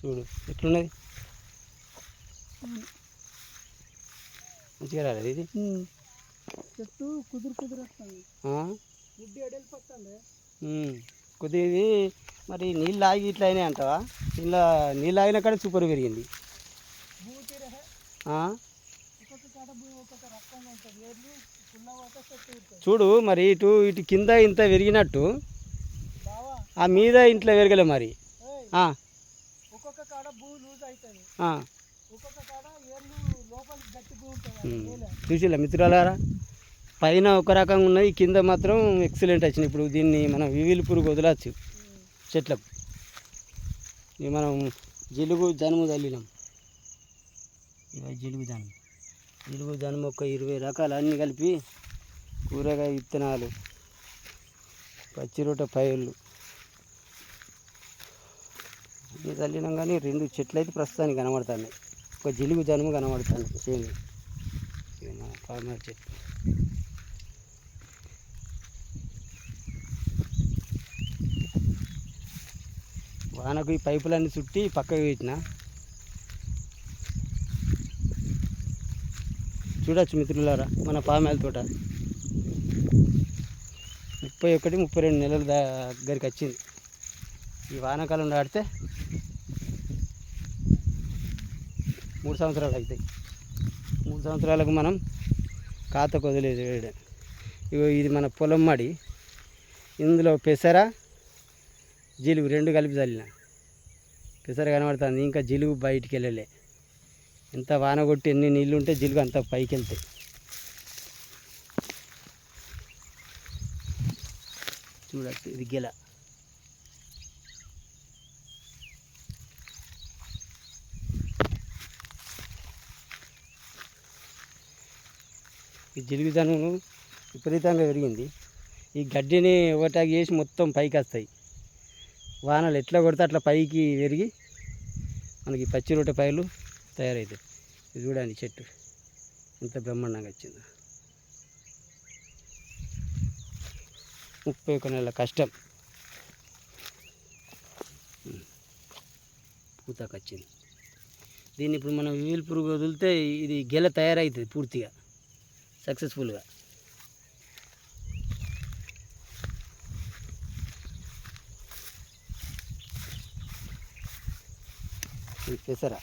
చూడు ఎట్లున్నది, మంచిగా రాలేదు ఇది. చెట్టు కుదురు కుదురు వస్తుంది, గుడ్డి ఎడల్పు వస్తుంది కొద్దిగా ఇది. మరి నీళ్ళు ఆగి ఇట్లా అయినాయి అంటావా? ఇలా నీళ్ళు ఆగిన కాడ సూపర్ పెరిగింది. చూడు మరి ఇటు ఇటు కింద ఇంత పెరిగినట్టు ఆ మీద ఇంట్లో పెరగలే మరి. ఒక్కొక్క కాడ భూమి లూజ్ అవుతుంది, ఒక్కొక్క కాడ ఏర్లు లోపలికి గట్టి భూమి ఉంటుంది. చూసిలా మిత్రులారా, పైన ఒక రకంగా ఉన్నది, కింద మాత్రం ఎక్సలెంట్ వచ్చింది. ఇప్పుడు దీన్ని మనం వివిల్ పురుగు వదలచ్చు చెట్లకు. ఇవి మనం జిలుగు జనుము చల్లినాం. ఇవి జిలుగు జనుము ఒక 20 రకాలు అన్నీ కలిపి, కూరగాయ విత్తనాలు, పచ్చిరొట్ట పైర్లు అన్నీ చల్లినాం. కానీ 2 చెట్లు అయితే ప్రస్తుతానికి కనబడుతున్నాయి. ఒక జిలుగు జనుము కనబడుతుంది సేమ్. ఇది మన ఫార్మర్ చెట్టు. వానకు ఈ పైపులన్నీ చుట్టి పక్కకు పెట్టిన. చూడొచ్చు మిత్రులారా, మన పామాయిల తోట 31-32 నెలల దగ్గరికి వచ్చింది. ఈ వానాకాలం దాటితే 3 సంవత్సరాలు అవుతాయి. 3 సంవత్సరాలకు మనం ఖాతాకు వదిలేదు. ఇగో ఇది మన పొలం మడి, ఇందులో పెసర జిలుగు 2 కలిపి చల్లిన. పెసర కనబడుతుంది, ఇంకా జిలుగు బయటికి వెళ్ళలే. ఎంత వాన కొట్టి ఎన్ని నీళ్ళు ఉంటే జిలుగు అంత పైకి వెళ్తాయి. చూడచ్చు, ఇది గెల. ఈ జిలుగు జనుము విపరీతంగా పెరిగింది. ఈ గడ్డిని ఓవర్టాక్ చేసి మొత్తం పైకి వస్తాయి. వానలు ఎట్లా కొడితే అట్లా పైకి పెరిగి మనకి పచ్చి రొట్టె పైర్లు తయారవుతాయి. ఇది చూడండి చెట్టు ఎంత బ్రహ్మాండంగా వచ్చిందో. 31 నెలల కష్టం పూతకు వచ్చింది. దీన్ని ఇప్పుడు మనం వివిల్ పురుగు వదిలితే ఇది గెల తయారవుతుంది పూర్తిగా సక్సెస్ఫుల్గా. ఇది పెసర.